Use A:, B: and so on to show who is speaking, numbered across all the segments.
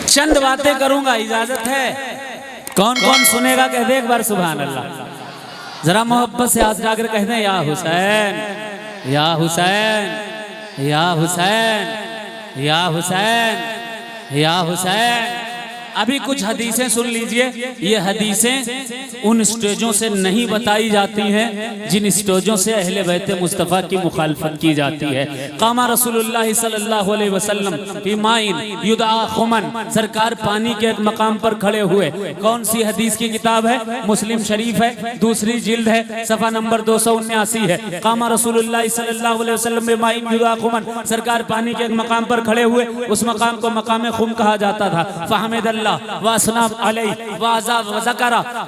A: चंद बातें करूंगा, इजाजत है? कौन कौन सुनेगा कह दे एक बार सुभान अल्लाह। जरा मोहब्बत से हाथ जाकर कह दें या हुसैन या हुसैन या हुसैन या हुसैन या हुसैन। अभी कुछ हदीसें सुन लीजिए। ये हदीसें उन स्टेजों से नहीं बताई जाती हैं जिन स्टेजों से अहले बैत मुस्तफ़ा की मुखालफत की जाती है। कामा रसूलुल्लाह सल्लल्लाहु अलैहि वसल्लम फी माइन युदआ खुमन, सरकार पानी के एक मकाम पर खड़े हुए। कौन सी हदीस की किताब है? मुस्लिम शरीफ है, दूसरी जिल्द है, सफ़ा नंबर 279 है। कामा रसूलुल्लाह सल्लल्लाहु अलैहि वसल्लम फी माइन युदआ खुमन, सरकार पानी के एक मकाम पर खड़े हुए। उस मकाम को मकाम खुम कहा जाता था। फहमद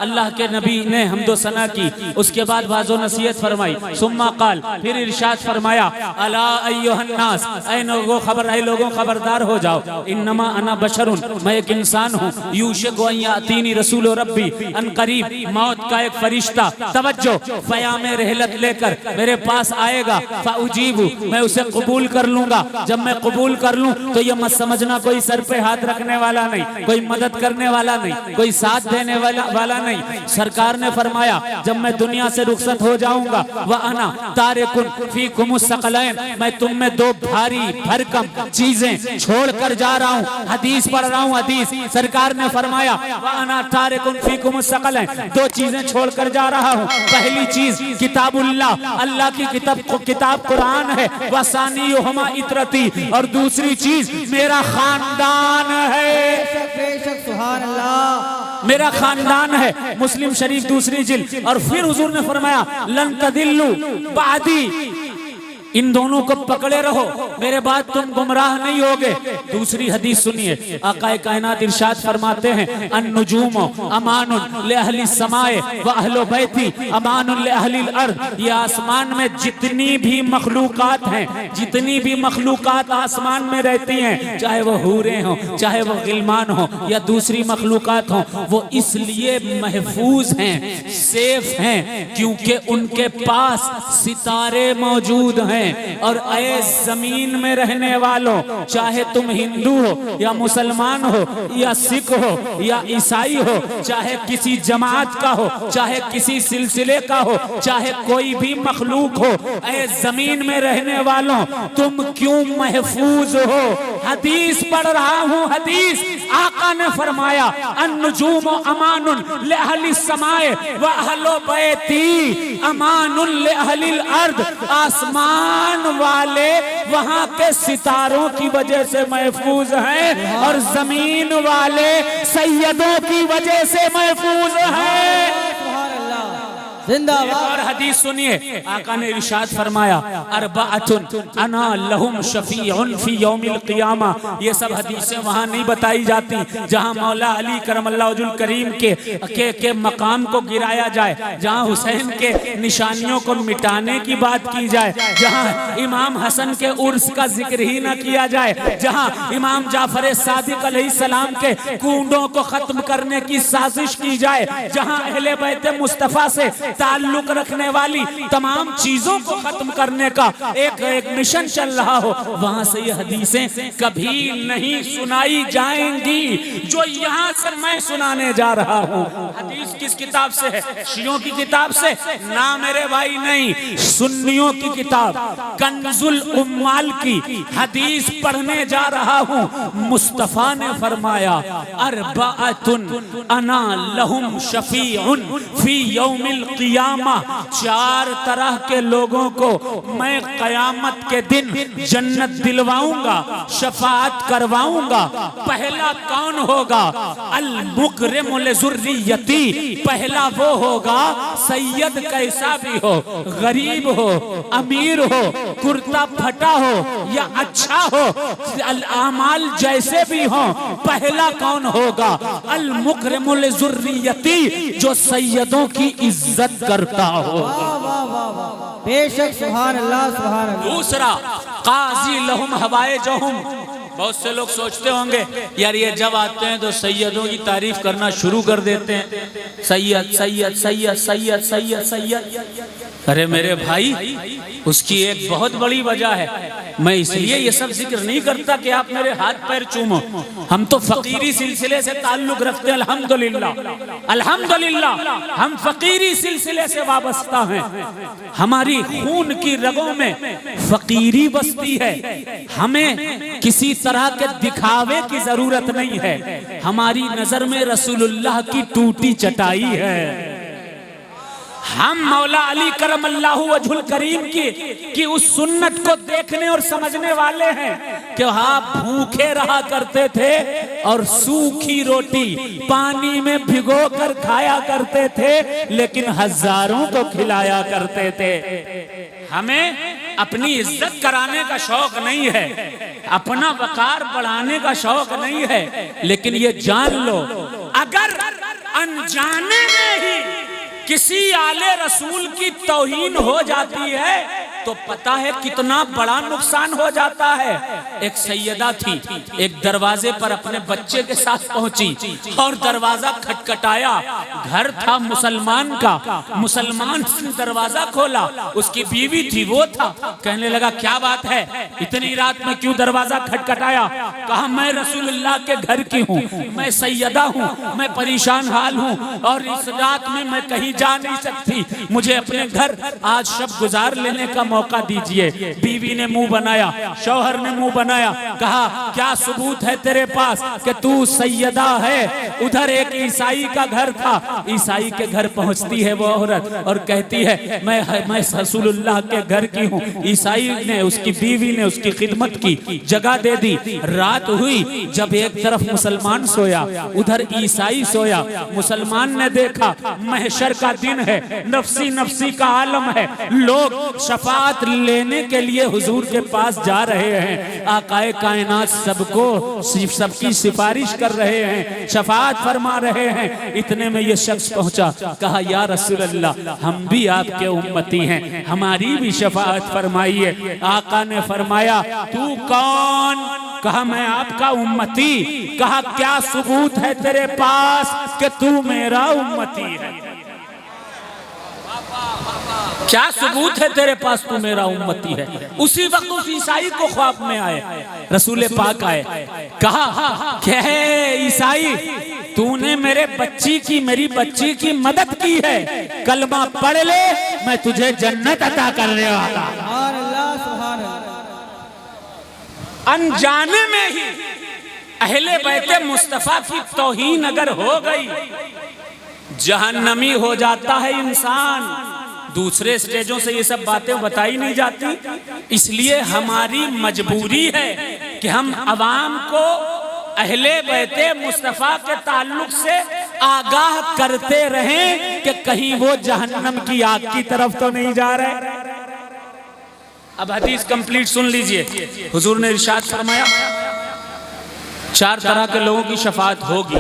A: अल्लाह के नबी ने हमदो सना की, उसके बाद वाजो नसीहत फरमाई। सुम्मा काल, फिर इरशाद फरमाया अला अय्युहन्नास, ऐ लोगों खबर, ऐ लोगों खबरदार हो जाओ। इन्नमा अना बशरुन, मैं एक इंसान हूँ। यूशिकु अन यातीनी रसूल रब्बी अन करीब, मौत का एक फरिश्ता तवज्जो फ़याम रहलत लेकर मेरे पास आएगा। फ़उजीबु, मैं उसे कबूल कर लूंगा। जब मैं कबूल कर लूँ तो ये मत समझना कोई सर पे हाथ रखने वाला नहीं, कोई मदद करने वाला नहीं, कोई साथ देने वाला नहीं। सरकार ने फरमाया जब मैं दुनिया से रुखसत हो जाऊंगा, वह अना तारिकुन फीकुमुस सकलैन, मैं तुम में दो भारी भरकम चीजें छोड़कर जा रहा हूँ। हदीस पढ़ रहा हूँ, हदीस। सरकार ने फरमाया वह अना तारिकुन फीकुमुस सकलैन, दो चीजें छोड़कर जा रहा हूँ। पहली चीज किताबुल्लाह, अल्लाह की किताब कुरान है। वसानियुहुमा इतरती, और दूसरी चीज मेरा खानदान है।
B: सुभान अल्लाह,
A: मेरा खानदान है। मुस्लिम शरीफ दूसरी जिल्द। और फिर हुजूर ने फरमाया लन तदिल्लु बादी, इन दोनों को पकड़े रहो, मेरे बाद तुम गुमराह नहीं होगे। दूसरी हदीस सुनिए, आकाए कायनात इरशाद फरमाते हैं अन्नुजूम अमानुन ले अहली समाए व अहलो बैती अमानुन ले अहलिल अर्द। ये आसमान में जितनी भी मखलूकात हैं, जितनी भी मखलूकात आसमान में रहती हैं, चाहे वो हूरे हों, चाहे वो गिलमान हो या दूसरी मखलूकात हों, वो इसलिए महफूज हैं, सेफ हैं, क्योंकि उनके पास सितारे मौजूद हैं। और ऐ जमीन में रहने वालों, चाहे तुम हिंदू हो या मुसलमान हो या सिख हो या ईसाई हो, चाहे किसी जमात का हो, चाहे किसी सिलसिले का हो, चाहे कोई भी मखलूक हो, ऐ जमीन में रहने वालों तुम क्यों महफूज हो? हदीस पढ़ रहा हूँ, हदीस। आका ने फरमाया अन्नुजूम अमानुन ले अहली समाए व अहलो बैती अमानुन ले अहलिल अर्द। आसमान वाले वहां के सितारों की वजह से महफूज हैं और जमीन वाले सैयदों की वजह से महफूज हैं। जिंदाबाद। और हदीस सुनिए, आका ने इरशाद फरमाया अरबाअतुन अना लहुम शफीउन फी यौमिल क़ियामा। ये सब हदीसें वहाँ नहीं बताई जाती जहाँ मौला अली करमल्लाहु वजहुल करीम के मकाम को गिराया जाए, जहाँ हुसैन के निशानियों को मिटाने की बात की जाए, जहाँ इमाम हसन के उर्स का जिक्र ही न किया जाए, जहाँ इमाम जाफर सादिक अलैहिस्सलाम के कूंडों को खत्म करने की साजिश की जाए, जहाँ अहले बैत मुस्तफ़ा से ताल्लुक रखने वाली तमाम चीजों को खत्म करने का एक मिशन चल रहा हो, वहां से ये हदीसें कभी नहीं सुनाई जाएंगी जो यहाँ से मैं सुनाने जा रहा हूँ। हदीस किस किताब से है? शियों की किताब से ना मेरे भाई, नहीं, सुन्नियों की किताब कंजुल उम्माल की हदीस पढ़ने जा रहा हूँ। मुस्तफा ने फरमाया अरबाअतुन अना लहुम शफीउन फी यौमिल क़ियामा, चार तरह के लोगों को मैं क़यामत के दिन जन्नत दिलवाऊंगा, शफाअत करवाऊंगा। पहला कौन होगा? अल मुकरिम लिज़ुर्रियती, पहला वो होगा सैयद कैसा भी हो, गरीब हो, अमीर हो, कुर्ता फटा हो या अच्छा हो, अल आमाल जैसे भी हो, पहला कौन होगा? अल मुकरिम लिज़ुर्रियती, जो सैयदों की इज्जत करता हो।
B: बेशक, सुभान अल्लाह, सुभान अल्लाह।
A: दूसरा काजी लहुम हवाए जहुम। बहुत से लोग सोचते होंगे यार ये जब आते हैं तो सैयदों की तारीफ करना शुरू कर देते हैं, सैयद सैयद सैयद सैयद सैयद सैयद। अरे मेरे भाई, उसकी एक बहुत बड़ी वजह है। मैं इसलिए ये सब जिक्र नहीं करता कि आप मेरे हाथ पैर चूमो, हम तो फकीरी सिलसिले से ताल्लुक रखते हैं। अल्हम्दुलिल्लाह अल्हम्दुलिल्लाह हम फकीरी सिलसिले से वाबस्ता हैं। हमारी खून की रगों में फकीरी बसती है। हमें किसी तरह के दिखावे की जरूरत नहीं है। हमारी नजर में रसूलुल्लाह की टूटी चटाई है। हम मौला अली करमल्लाहु वजहुल करीम की उस सुन्नत को देखने और समझने वाले हैं कि आप भूखे रहा करते थे और सूखी रोटी पानी में भिगो कर खाया करते थे, लेकिन हजारों को खिलाया करते थे। हमें अपनी इज्जत कराने का शौक नहीं है, अपना वकार बढ़ाने का शौक नहीं है, लेकिन ये जान लो अगर अनजाने में ही किसी आले रसूल की तौहीन हो जाती है तो पता है कितना बड़ा नुकसान हो जाता है। एक सैयदा थी, एक दरवाजे पर अपने बच्चे के साथ पहुंची और दरवाजा खटखटाया। घर था मुसलमान का, मुसलमान ने दरवाजा खोला, उसकी बीवी थी, वो था। कहने लगा क्या बात है, इतनी रात में क्यों दरवाजा खटखटाया? कहा मैं रसूलुल्लाह के घर की हूँ, मैं सैयदा हूँ, मैं परेशान हाल हूँ और इस रात में मैं कहीं जा नहीं सकती, मुझे अपने घर आज शब गुजार लेने का मौका दीजिए। बीवी ने मुंह बनाया, शौहर ने मुंह बनाया, कहा क्या सबूत है तेरे पास कि तू सैयदा है? उधर एक ईसाई का घर था, ईसाई के घर पहुंचती है वो औरत और कहती है मैं रसूलुल्लाह के घर की हूँ। ईसाई ने, उसकी बीवी ने उसकी खिदमत की, जगह दे दी। रात हुई, जब एक तरफ मुसलमान सोया उधर ईसाई सोया। मुसलमान ने देखा महशर का दिन है, नफसी नफसी का आलम है, लोग शफाअत लेने के लिए हुजूर के पास जा रहे हैं। आकाए कायनात सबको सबकी सिफारिश कर रहे हैं, शफाअत फरमा रहे हैं। इतने में ये शख्स पहुंचा, कहा या रसूल अल्लाह हम भी आपके उम्मती हैं, हमारी भी शफाअत फरमाइए। आका ने फरमाया तू कौन? कहा मैं आपका उम्मती। कहा क्या सबूत है तेरे पास कि तू मेरा उम्मती है? क्या सबूत है तेरे पास तू मेरा उम्मती है? उसी वक्त उस ईसाई को ख्वाब में आए, रसूल पाक आए, कहा क्या है ईसाई, तूने मेरी बच्ची की मदद की है, कलमा पढ़ ले, मैं तुझे जन्नत अता करने वाला। अनजाने में ही अहले बैते मुस्तफा की तौहीन अगर हो गई, जहन्नमी हो जाता है इंसान। दूसरे स्टेजों से ये सब बातें बताई नहीं जाती, इसलिए हमारी मजबूरी है कि हम अवाम को अहले बैते मुस्तफा के ताल्लुक से आगाह करते रहें कि कहीं वो जहन्नम की आग की तरफ तो नहीं जा रहे। अब हदीस कंप्लीट सुन लीजिए। हुजूर ने इरशाद फरमाया 4 तरह के लोगों की शफाअत होगी।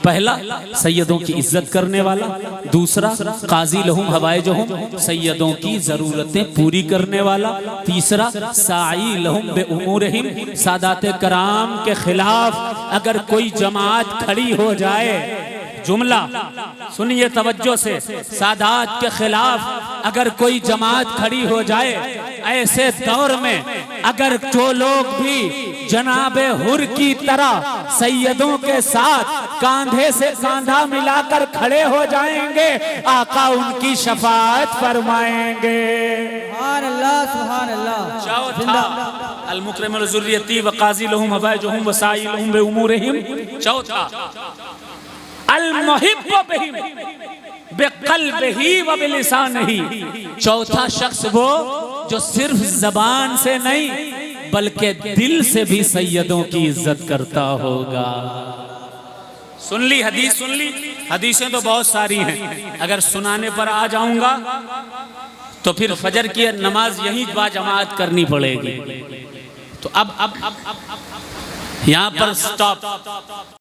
A: पहला सैयदों की इज्जत करने वाला, दूसरा काजी लहुम हवाइजुहुम, सैयदों की जरूरतें पूरी करने वाला, तीसरा साई लहुम बे उमूरिहिम, सादाते कराम के खिलाफ अगर कोई जमात खड़ी हो जाए, जुमला सुनिए तवज्जो से, सादात के खिलाफ अगर कोई जमात खड़ी हो जाए, ऐसे दौर में अगर जो लोग भी जनाबे हुर की तरह सैयदों के साथ कांधे से कांधा मिलाकर खड़े हो जाएंगे, आका उनकी शफाअत फरमाएंगे।
B: सुभान अल्लाह, सुभान अल्लाह।
A: चौथा अल मुकरमुल ज़ुर्रियती व काज़ी लहुम हवाइजुहुम व साई लहुम बि उमूरिहिम। चौथा अल मुहिब्बु बिहिम बिक़ल्बिही व बिलिसानिही। चौथा शख्स वो जो सिर्फ जबान से नहीं बल्कि दिल से भी सैयदों की इज्जत करता होगा। सुन ली हदीस, सुन ली। हदीसें तो बहुत सारी हैं, अगर सुनाने पर आ जाऊंगा तो फिर फजर की नमाज यही बाजमात करनी पड़ेगी। तो अब यहाँ पर स्टॉप।